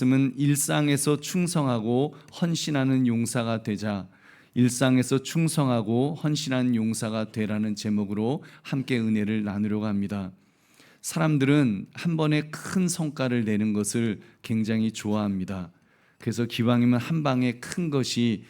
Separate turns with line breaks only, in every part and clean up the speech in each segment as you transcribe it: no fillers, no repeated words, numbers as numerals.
말씀은 일상에서 충성하고 헌신하는 용사가 되자, 일상에서 충성하고 헌신하는 용사가 되라는 제목으로 함께 은혜를 나누려고 합니다. 사람들은 한 번에 큰 성과를 내는 것을 굉장히 좋아합니다. 그래서 기왕이면 한 방에 큰 것이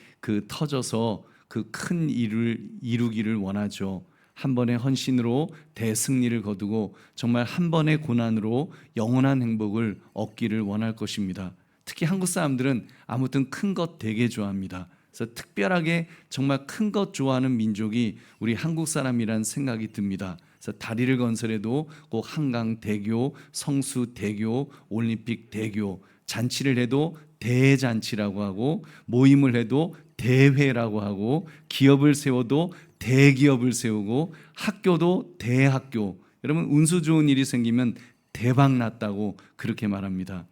터져서 그 큰 일을 이루기를 원하죠. 한 번의 헌신으로 대승리를 거두고 정말 한 번의 고난으로 영원한 행복을 얻기를 원할 것입니다. 특히 한국 사람들은 아무튼 큰 것 되게 좋아합니다. 그래서 특별하게 정말 큰 것 좋아하는 민족이 우리 한국 사람이라는 생각이 듭니다. 그래서 다리를 건설해도 꼭 한강 대교, 성수 대교, 올림픽 대교, 잔치를 해도 대잔치라고 하고, 모임을 해도 대회라고 하고, 기업을 세워도 대기업을 세우고, 학교도 대학교. 여러분, 운수 좋은 일이 생기면 대박 났다고 그렇게 말합니다.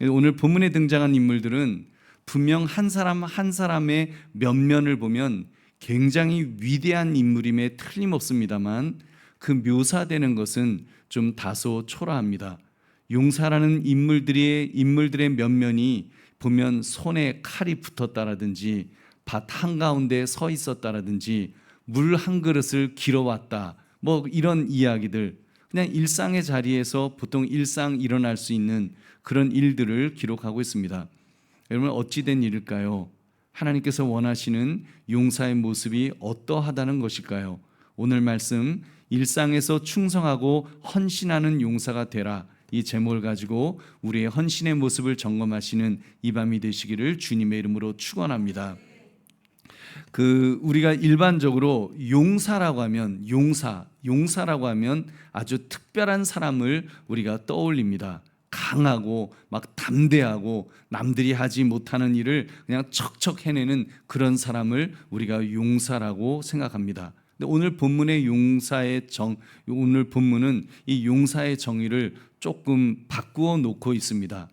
오늘 본문에 등장한 인물들은 분명 한 사람 한 사람의 면면을 보면 굉장히 위대한 인물임에 틀림없습니다만, 그 묘사되는 것은 좀 다소 초라합니다. 용사라는 인물들의 면면이 보면 손에 칼이 붙었다라든지, 밭 한가운데 서 있었다라든지, 물 한 그릇을 길어왔다, 이런 이야기들, 그냥 일상의 자리에서 보통 일상 일어날 수 있는 그런 일들을 기록하고 있습니다. 여러분, 어찌된 일일까요? 하나님께서 원하시는 용사의 모습이 어떠하다는 것일까요? 오늘 말씀, 일상에서 충성하고 헌신하는 용사가 되라, 이 제목을 가지고 우리의 헌신의 모습을 점검하시는 이 밤이 되시기를 주님의 이름으로 축원합니다. 우리가 일반적으로 용사라고 하면 용사라고 하면 아주 특별한 사람을 우리가 떠올립니다. 강하고 막 담대하고 남들이 하지 못하는 일을 그냥 척척 해내는 그런 사람을 우리가 용사라고 생각합니다. 근데 오늘 본문은 이 용사의 정의를 조금 바꾸어 놓고 있습니다.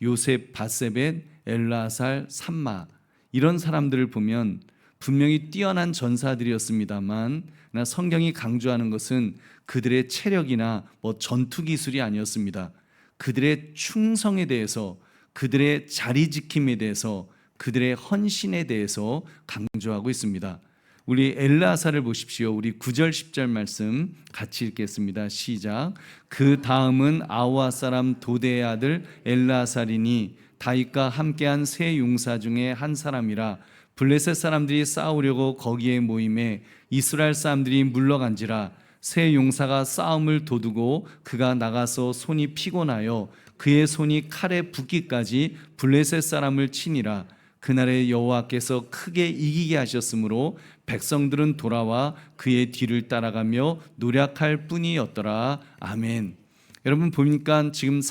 요셉, 바세벳, 엘르아살, 삼마, 이런 사람들을 보면 분명히 뛰어난 전사들이었습니다만, 성경이 강조하는 것은 그들의 체력이나 전투 기술이 아니었습니다. 그들의 충성에 대해서, 그들의 자리 지킴에 대해서, 그들의 헌신에 대해서 강조하고 있습니다. 우리 엘르아살을 보십시오. 우리 9절 10절 말씀 같이 읽겠습니다. 시작. 그 다음은 아우아 사람 도대의 아들 엘르아살이니 다윗과 함께한 세 용사 중에 한 사람이라. 블레셋 사람들이 싸우려고 거기에 모임에 이스라엘 사람들이 물러간지라. 세 용사가 싸움을 도두고 그가 나가서 손이 피곤하여 그의 손이 칼에 붓기까지 블레셋 사람을 치니라. 그날에 여호와께서 크게 이기게 하셨으므로 백성들은 돌아와 그의 뒤를 따라가며 노력할 뿐이었더라. 아멘. 여러분 보니까 지금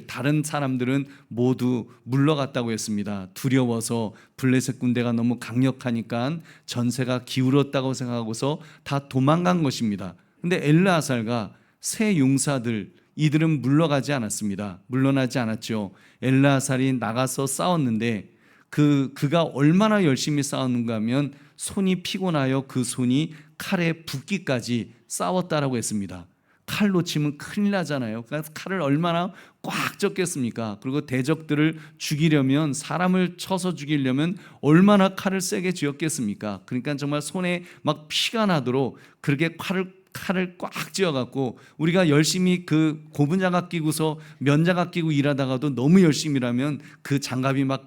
다른 사람들은 모두 물러갔다고 했습니다. 두려워서, 블레셋 군대가 너무 강력하니까 전세가 기울었다고 생각하고서 다 도망간 것입니다. 근데 엘르아살과 세 용사들, 이들은 물러나지 않았죠. 엘르아살이 나가서 싸웠는데 그가 얼마나 열심히 싸웠는가 하면 손이 피곤하여 그 손이 칼에 붓기까지 싸웠다라고 했습니다. 칼로 치면 큰일 나잖아요. 그러니까 칼을 얼마나 꽉 젓겠습니까? 그리고 대적들을 죽이려면, 사람을 쳐서 죽이려면 얼마나 칼을 세게 쥐었겠습니까? 그러니까 정말 손에 막 피가 나도록 그렇게 칼을 꽉 쥐어갖고, 우리가 열심히 그 고분장갑 끼고서 면장갑 끼고 일하다가도 너무 열심히 일하면 그 장갑이 막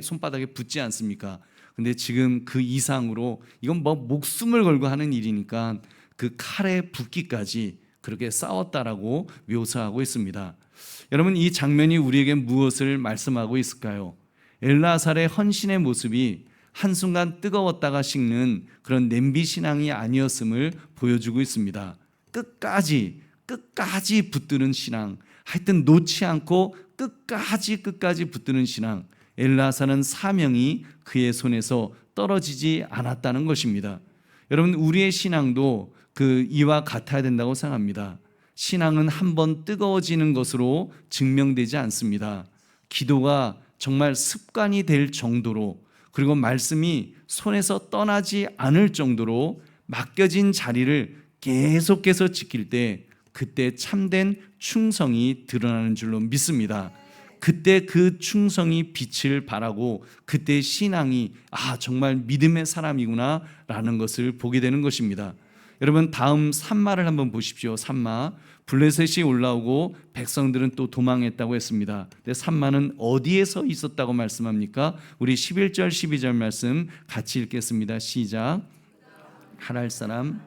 손바닥에 붙지 않습니까? 근데 지금 그 이상으로, 이건 목숨을 걸고 하는 일이니까 그 칼에 붓기까지 그렇게 싸웠다라고 묘사하고 있습니다. 여러분, 이 장면이 우리에게 무엇을 말씀하고 있을까요? 엘르아살의 헌신의 모습이 한순간 뜨거웠다가 식는 그런 냄비 신앙이 아니었음을 보여주고 있습니다. 끝까지 붙드는 신앙, 하여튼 놓지 않고 끝까지 붙드는 신앙. 엘르아살은 사명이 그의 손에서 떨어지지 않았다는 것입니다. 여러분, 우리의 신앙도 이와 같아야 된다고 생각합니다. 신앙은 한번 뜨거워지는 것으로 증명되지 않습니다. 기도가 정말 습관이 될 정도로, 그리고 말씀이 손에서 떠나지 않을 정도로 맡겨진 자리를 계속해서 지킬 때, 그때 참된 충성이 드러나는 줄로 믿습니다. 그때 그 충성이 빛을 발하고 그때 신앙이 정말 믿음의 사람이구나 라는 것을 보게 되는 것입니다. 여러분, 다음 산마를 한번 보십시오. 산마. 블레셋이 올라오고 백성들은 또 도망했다고 했습니다. 근데 산마는 어디에서 있었다고 말씀합니까? 우리 11절 12절 말씀 같이 읽겠습니다. 시작. 하랄 사람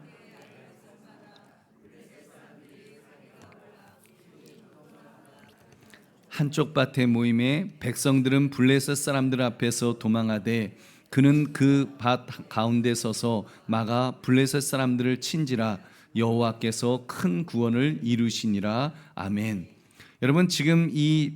한쪽 밭에 모임에 백성들은 블레셋 사람들 앞에서 도망하되 그는 그 밭 가운데 서서 막아 블레셋 사람들을 친지라 여호와께서 큰 구원을 이루시니라. 아멘. 여러분, 지금 이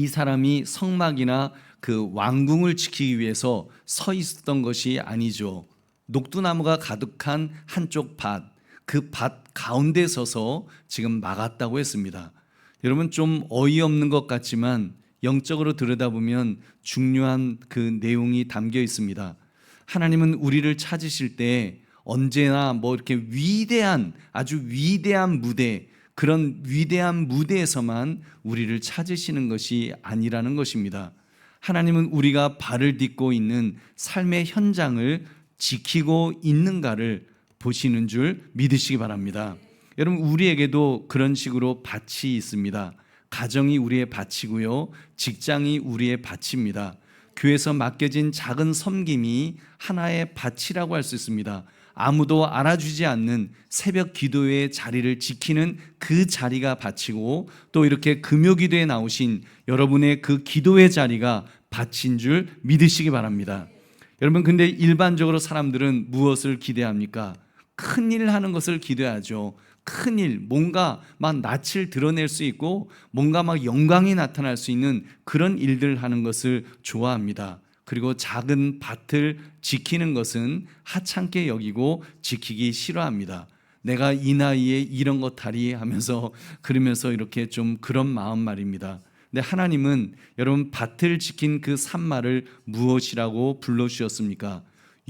사람이 성막이나 그 왕궁을 지키기 위해서 서 있었던 것이 아니죠. 녹두나무가 가득한 한쪽 밭, 그 밭 가운데 서서 지금 막았다고 했습니다. 여러분, 좀 어이없는 것 같지만 영적으로 들여다보면 중요한 그 내용이 담겨 있습니다. 하나님은 우리를 찾으실 때 언제나 이렇게 위대한, 아주 위대한 무대, 그런 위대한 무대에서만 우리를 찾으시는 것이 아니라는 것입니다. 하나님은 우리가 발을 딛고 있는 삶의 현장을 지키고 있는가를 보시는 줄 믿으시기 바랍니다. 여러분, 우리에게도 그런 식으로 밭이 있습니다. 가정이 우리의 밭이고요, 직장이 우리의 밭입니다. 교회에서 맡겨진 작은 섬김이 하나의 밭이라고 할 수 있습니다. 아무도 알아주지 않는 새벽 기도의 자리를 지키는 그 자리가 밭이고, 또 이렇게 금요기도에 나오신 여러분의 그 기도의 자리가 밭인 줄 믿으시기 바랍니다. 여러분, 근데 일반적으로 사람들은 무엇을 기대합니까? 큰일 하는 것을 기대하죠. 큰일, 뭔가 막 낯을 드러낼 수 있고 뭔가 막 영광이 나타날 수 있는 그런 일들을 하는 것을 좋아합니다. 그리고 작은 밭을 지키는 것은 하찮게 여기고 지키기 싫어합니다. 내가 이 나이에 이런 것 하리 하면서 그러면서 이렇게 좀 그런 마음 말입니다. 근데 하나님은 여러분, 밭을 지킨 그 산마를 무엇이라고 불러주셨습니까?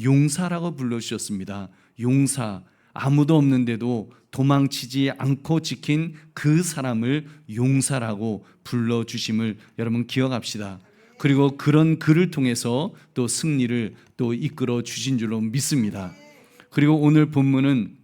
용사라고 불러주셨습니다. 용사. 아무도 없는데도 도망치지 않고 지킨 그 사람을 용사라고 불러주심을 여러분 기억합시다. 그리고 그런 그를 통해서 또 승리를 또 이끌어 주신 줄로 믿습니다. 그리고 오늘 본문은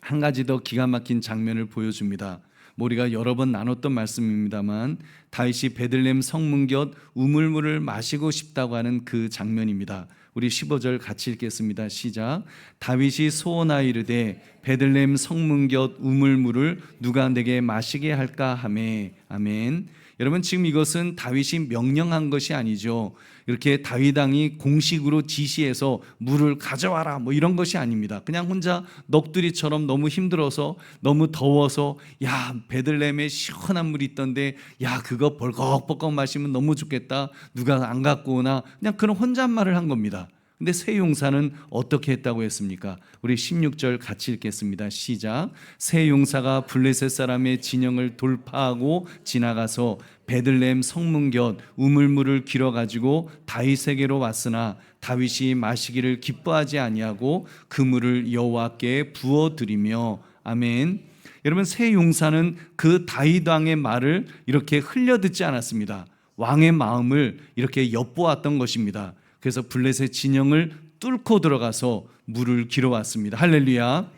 한 가지 더 기가 막힌 장면을 보여줍니다. 우리가 여러 번 나눴던 말씀입니다만, 다윗이 베들레헴 성문 곁 우물물을 마시고 싶다고 하는 그 장면입니다. 우리 15절 같이 읽겠습니다. 시작. 다윗이 소원하이르되 베들레헴 성문 곁 우물물을 누가 내게 마시게 할까 하매. 아멘. 여러분, 지금 이것은 다윗이 명령한 것이 아니죠. 이렇게 다윗 왕이 공식으로 지시해서 물을 가져와라 이런 것이 아닙니다. 그냥 혼자 넋두리처럼 너무 힘들어서, 너무 더워서, 야, 베들레헴에 시원한 물이 있던데, 야, 그거 벌컥벌컥 마시면 너무 좋겠다, 누가 안 갖고 오나, 그냥 그런 혼잣말을 한 겁니다. 근데 새 용사는 어떻게 했다고 했습니까? 우리 16절 같이 읽겠습니다. 시작. 새 용사가 블레셋 사람의 진영을 돌파하고 지나가서 베들레헴 성문 곁 우물물을 길어 가지고 다윗에게로 왔으나 다윗이 마시기를 기뻐하지 아니하고 그 물을 여호와께 부어 드리며. 아멘. 여러분, 새 용사는 그 다윗 왕의 말을 이렇게 흘려 듣지 않았습니다. 왕의 마음을 이렇게 엿보았던 것입니다. 그래서 블레셋 진영을 뚫고 들어가서 물을 길어왔습니다. 할렐루야.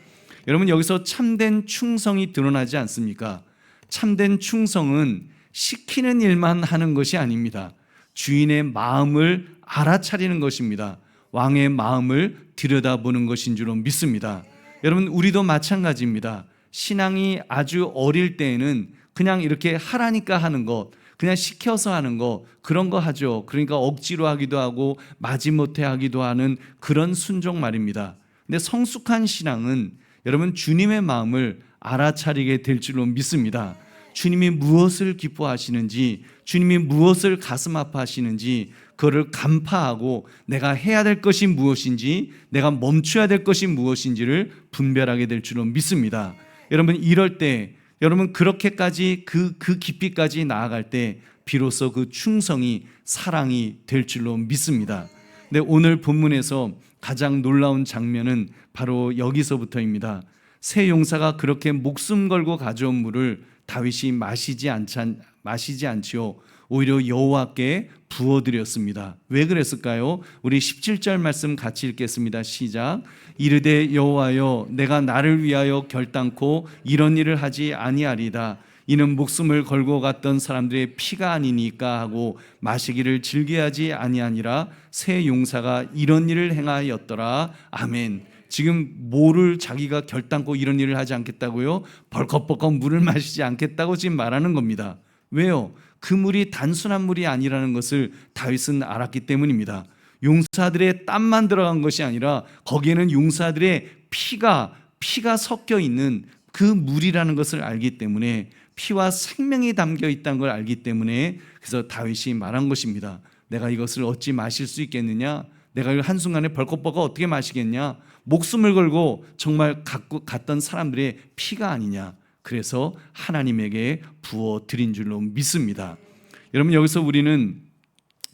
여러분, 여기서 참된 충성이 드러나지 않습니까? 참된 충성은 시키는 일만 하는 것이 아닙니다. 주인의 마음을 알아차리는 것입니다. 왕의 마음을 들여다보는 것인 줄로 믿습니다. 여러분, 우리도 마찬가지입니다. 신앙이 아주 어릴 때에는 그냥 이렇게 하라니까 하는 것, 그냥 시켜서 하는 거, 그런 거 하죠. 그러니까 억지로 하기도 하고 마지못해 하기도 하는 그런 순종 말입니다. 근데 성숙한 신앙은 여러분, 주님의 마음을 알아차리게 될 줄로 믿습니다. 주님이 무엇을 기뻐하시는지, 주님이 무엇을 가슴 아파하시는지 그거를 간파하고 내가 해야 될 것이 무엇인지, 내가 멈춰야 될 것이 무엇인지를 분별하게 될 줄로 믿습니다. 여러분, 이럴 때, 여러분, 그렇게까지 그 깊이까지 나아갈 때 비로소 그 충성이 사랑이 될 줄로 믿습니다. 근데 오늘 본문에서 가장 놀라운 장면은 바로 여기서부터입니다. 새 용사가 그렇게 목숨 걸고 가져온 물을 다윗이 마시지 않지요. 오히려 여호와께 부어드렸습니다. 왜 그랬을까요? 우리 17절 말씀 같이 읽겠습니다. 시작. 이르되 여호와여 내가 나를 위하여 결단코 이런 일을 하지 아니하리다. 이는 목숨을 걸고 갔던 사람들의 피가 아니니까 하고 마시기를 즐겨하지 아니하니라. 새 용사가 이런 일을 행하였더라. 아멘. 지금 뭐를 자기가 결단코 이런 일을 하지 않겠다고요? 벌컥벌컥 물을 마시지 않겠다고 지금 말하는 겁니다. 왜요? 그 물이 단순한 물이 아니라는 것을 다윗은 알았기 때문입니다. 용사들의 땀만 들어간 것이 아니라 거기에는 용사들의 피가 섞여 있는 그 물이라는 것을 알기 때문에, 피와 생명이 담겨 있다는 걸 알기 때문에, 그래서 다윗이 말한 것입니다. 내가 이것을 어찌 마실 수 있겠느냐? 내가 한순간에 벌컥벌컥 어떻게 마시겠냐? 목숨을 걸고 정말 갖고 갔던 사람들의 피가 아니냐? 그래서 하나님에게 부어 드린 줄로 믿습니다. 여러분, 여기서 우리는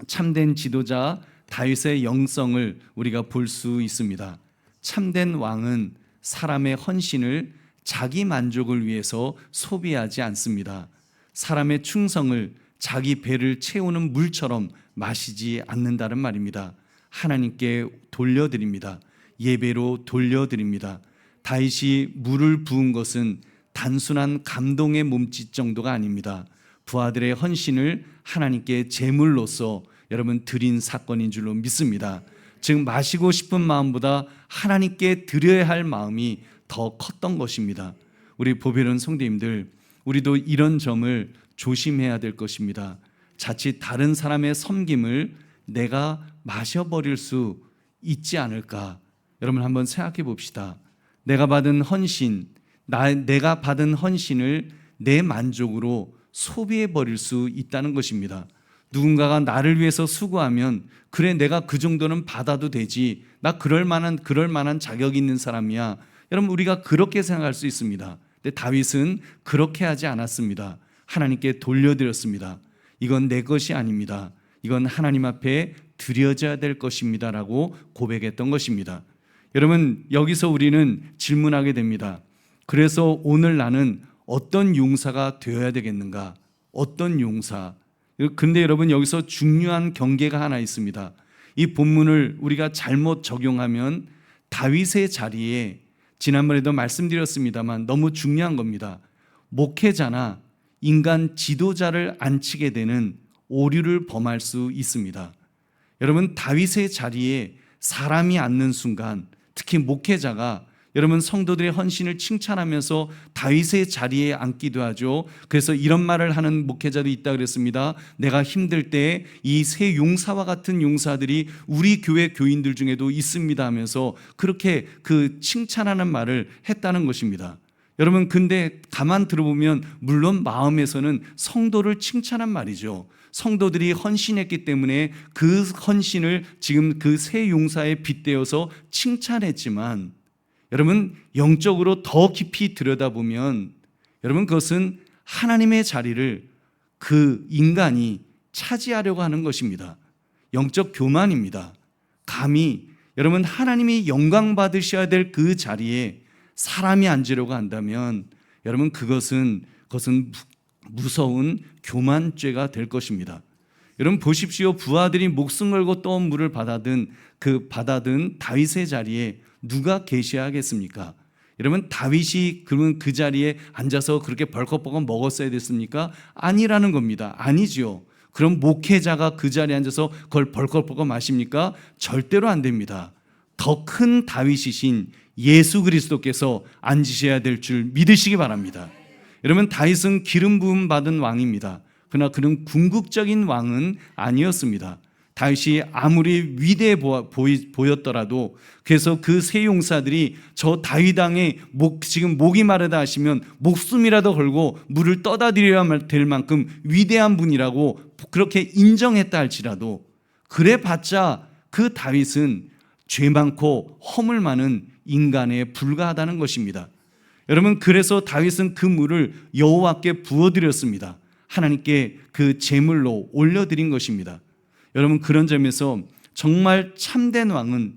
참된 지도자 다윗의 영성을 우리가 볼 수 있습니다. 참된 왕은 사람의 헌신을 자기 만족을 위해서 소비하지 않습니다. 사람의 충성을 자기 배를 채우는 물처럼 마시지 않는다는 말입니다. 하나님께 돌려드립니다. 예배로 돌려드립니다. 다윗이 물을 부은 것은 단순한 감동의 몸짓 정도가 아닙니다. 부하들의 헌신을 하나님께 제물로서 여러분 드린 사건인 줄로 믿습니다. 즉 마시고 싶은 마음보다 하나님께 드려야 할 마음이 더 컸던 것입니다. 우리 보배로운 성도님들, 우리도 이런 점을 조심해야 될 것입니다. 자칫 다른 사람의 섬김을 내가 마셔버릴 수 있지 않을까? 여러분 한번 생각해 봅시다. 내가 받은 헌신, 내가 받은 헌신을 내 만족으로 소비해 버릴 수 있다는 것입니다. 누군가가 나를 위해서 수고하면 그래 내가 그 정도는 받아도 되지, 나 그럴 만한 자격이 있는 사람이야. 여러분 우리가 그렇게 생각할 수 있습니다. 근데 다윗은 그렇게 하지 않았습니다. 하나님께 돌려드렸습니다. 이건 내 것이 아닙니다. 이건 하나님 앞에 드려져야 될 것입니다 라고 고백했던 것입니다. 여러분 여기서 우리는 질문하게 됩니다. 그래서 오늘 나는 어떤 용사가 되어야 되겠는가? 어떤 용사? 근데 여러분 여기서 중요한 경계가 하나 있습니다. 이 본문을 우리가 잘못 적용하면 다윗의 자리에, 지난번에도 말씀드렸습니다만 너무 중요한 겁니다. 목회자나 인간 지도자를 앉히게 되는 오류를 범할 수 있습니다. 여러분 다윗의 자리에 사람이 앉는 순간, 특히 목회자가 여러분 성도들의 헌신을 칭찬하면서 다윗의 자리에 앉기도 하죠. 그래서 이런 말을 하는 목회자도 있다 그랬습니다. 내가 힘들 때 이 세 용사와 같은 용사들이 우리 교회 교인들 중에도 있습니다 하면서 그렇게 그 칭찬하는 말을 했다는 것입니다. 여러분 근데 가만 들어보면 물론 마음에서는 성도를 칭찬한 말이죠. 성도들이 헌신했기 때문에 그 헌신을 지금 그 세 용사에 빗대어서 칭찬했지만, 여러분 영적으로 더 깊이 들여다보면 여러분 그것은 하나님의 자리를 그 인간이 차지하려고 하는 것입니다. 영적 교만입니다. 감히 여러분 하나님이 영광 받으셔야 될 그 자리에 사람이 앉으려고 한다면 여러분 그것은 무서운 교만죄가 될 것입니다. 여러분 보십시오. 부하들이 목숨 걸고 떠온 물을 받아든 다윗의 자리에 누가 계셔야겠습니까? 여러분 다윗이 그러면 그 자리에 앉아서 그렇게 벌컥벌컥 먹었어야 됐습니까? 아니라는 겁니다. 아니지요. 그럼 목회자가 그 자리에 앉아서 그걸 벌컥벌컥 마십니까? 절대로 안 됩니다. 더 큰 다윗이신 예수 그리스도께서 앉으셔야 될 줄 믿으시기 바랍니다. 여러분 다윗은 기름 부음 받은 왕입니다. 그러나 그는 궁극적인 왕은 아니었습니다. 다윗이 아무리 위대해 보였더라도, 그래서 그 세 용사들이 저 다윗 왕의 지금 목이 마르다 하시면 목숨이라도 걸고 물을 떠다 드려야 될 만큼 위대한 분이라고 그렇게 인정했다 할지라도, 그래봤자 그 다윗은 죄 많고 허물 많은 인간에 불과하다는 것입니다. 여러분 그래서 다윗은 그 물을 여호와께 부어드렸습니다. 하나님께 그 제물로 올려드린 것입니다. 여러분 그런 점에서 정말 참된 왕은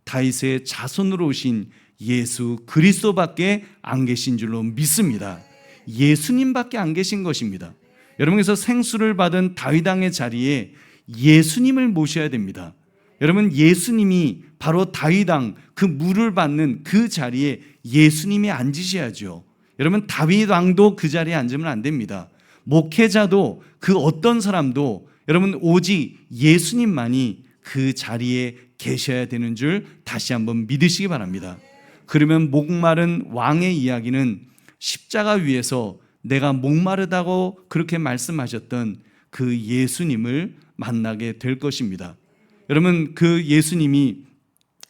다윗의 자손으로 오신 예수 그리스도밖에 안 계신 줄로 믿습니다. 예수님밖에 안 계신 것입니다. 여러분께서 생수를 받은 다윗 왕의 자리에 예수님을 모셔야 됩니다. 여러분, 예수님이 바로 다윗 왕 그 물을 받는 그 자리에 예수님이 앉으셔야죠. 여러분, 다윗 왕도 그 자리에 앉으면 안 됩니다. 목회자도 그 어떤 사람도 여러분 오직 예수님만이 그 자리에 계셔야 되는 줄 다시 한번 믿으시기 바랍니다. 그러면 목마른 왕의 이야기는 십자가 위에서 내가 목마르다고 그렇게 말씀하셨던 그 예수님을 만나게 될 것입니다. 여러분, 그 예수님이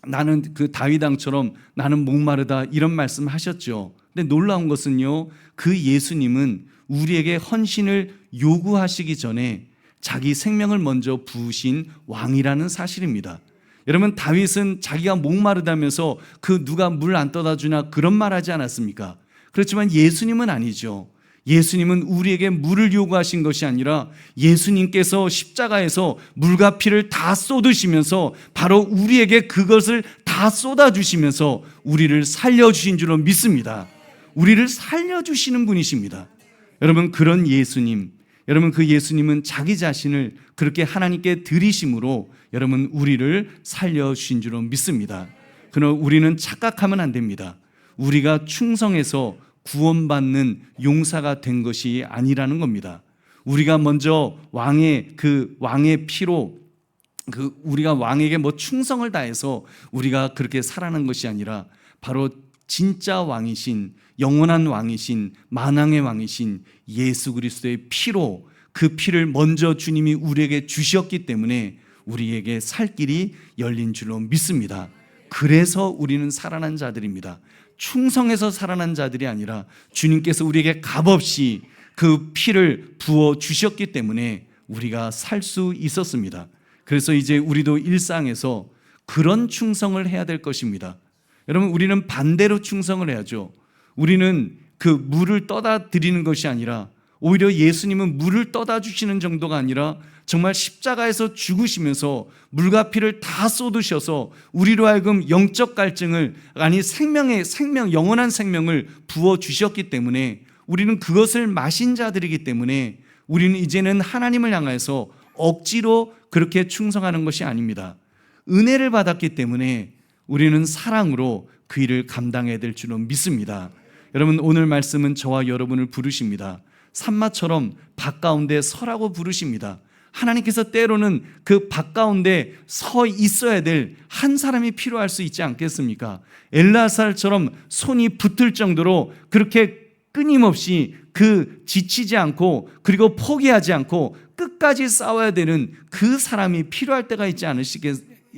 나는 그 다윗 왕처럼 나는 목마르다 이런 말씀 하셨죠. 근데 놀라운 것은요, 그 예수님은 우리에게 헌신을 요구하시기 전에 자기 생명을 먼저 부으신 왕이라는 사실입니다. 여러분, 다윗은 자기가 목마르다면서 그 누가 물 안 떠다 주나 그런 말 하지 않았습니까? 그렇지만 예수님은 아니죠. 예수님은 우리에게 물을 요구하신 것이 아니라 예수님께서 십자가에서 물과 피를 다 쏟으시면서 바로 우리에게 그것을 다 쏟아주시면서 우리를 살려주신 줄로 믿습니다. 우리를 살려주시는 분이십니다. 여러분, 그런 예수님, 여러분 그 예수님은 자기 자신을 그렇게 하나님께 드리심으로 여러분 우리를 살려주신 줄로 믿습니다. 그러나 우리는 착각하면 안 됩니다. 우리가 충성해서 구원받는 용사가 된 것이 아니라는 겁니다. 우리가 먼저 왕의 피로 우리가 왕에게 충성을 다해서 우리가 그렇게 살아난 것이 아니라 바로 진짜 왕이신, 영원한 왕이신, 만왕의 왕이신 예수 그리스도의 피로, 그 피를 먼저 주님이 우리에게 주셨기 때문에 우리에게 살 길이 열린 줄로 믿습니다. 그래서 우리는 살아난 자들입니다. 충성해서 살아난 자들이 아니라 주님께서 우리에게 값없이 그 피를 부어 주셨기 때문에 우리가 살 수 있었습니다. 그래서 이제 우리도 일상에서 그런 충성을 해야 될 것입니다. 여러분, 우리는 반대로 충성을 해야죠. 우리는 그 물을 떠다 드리는 것이 아니라 오히려 예수님은 물을 떠다 주시는 정도가 아니라 정말 십자가에서 죽으시면서 물과 피를 다 쏟으셔서 우리로 하여금 영적 갈증을, 아니 영원한 생명을 부어 주셨기 때문에 우리는 그것을 마신 자들이기 때문에 우리는 이제는 하나님을 향해서 억지로 그렇게 충성하는 것이 아닙니다. 은혜를 받았기 때문에 우리는 사랑으로 그 일을 감당해야 될 줄로 믿습니다. 여러분, 오늘 말씀은 저와 여러분을 부르십니다. 산마처럼 밭 가운데 서라고 부르십니다. 하나님께서 때로는 그 밭 가운데 서 있어야 될 한 사람이 필요할 수 있지 않겠습니까? 엘라살처럼 손이 붙을 정도로 그렇게 끊임없이 지치지 않고 그리고 포기하지 않고 끝까지 싸워야 되는 그 사람이 필요할 때가 있지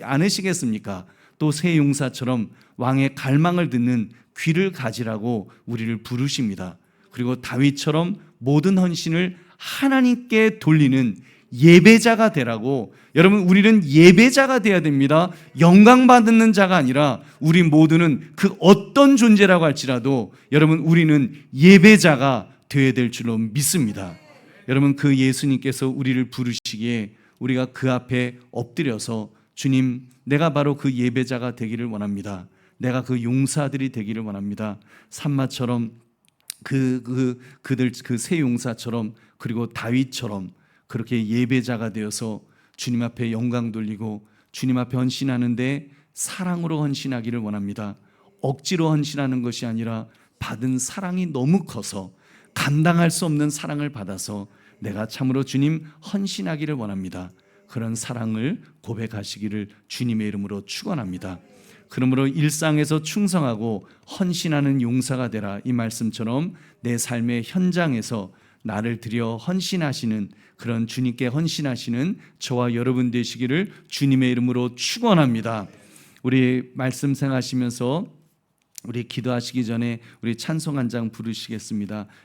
않으시겠습니까? 또 새 용사처럼 왕의 갈망을 듣는 귀를 가지라고 우리를 부르십니다. 그리고 다윗처럼 모든 헌신을 하나님께 돌리는 예배자가 되라고. 여러분, 우리는 예배자가 되어야 됩니다. 영광받는 자가 아니라 우리 모두는 그 어떤 존재라고 할지라도 여러분 우리는 예배자가 되어야 될 줄로 믿습니다. 여러분, 그 예수님께서 우리를 부르시기에 우리가 그 앞에 엎드려서 주님, 내가 바로 그 예배자가 되기를 원합니다. 내가 그 용사들이 되기를 원합니다. 산마처럼 그들 그 새 용사처럼 그리고 다윗처럼 그렇게 예배자가 되어서 주님 앞에 영광 돌리고 주님 앞에 헌신하는데 사랑으로 헌신하기를 원합니다. 억지로 헌신하는 것이 아니라 받은 사랑이 너무 커서 감당할 수 없는 사랑을 받아서 내가 참으로 주님 헌신하기를 원합니다. 그런 사랑을 고백하시기를 주님의 이름으로 축원합니다. 그러므로 일상에서 충성하고 헌신하는 용사가 되라, 이 말씀처럼 내 삶의 현장에서 나를 들여 헌신하시는 그런 주님께 헌신하시는 저와 여러분 되시기를 주님의 이름으로 축원합니다. 우리 말씀 생하시면서 우리 기도하시기 전에 우리 찬송 한 장 부르시겠습니다.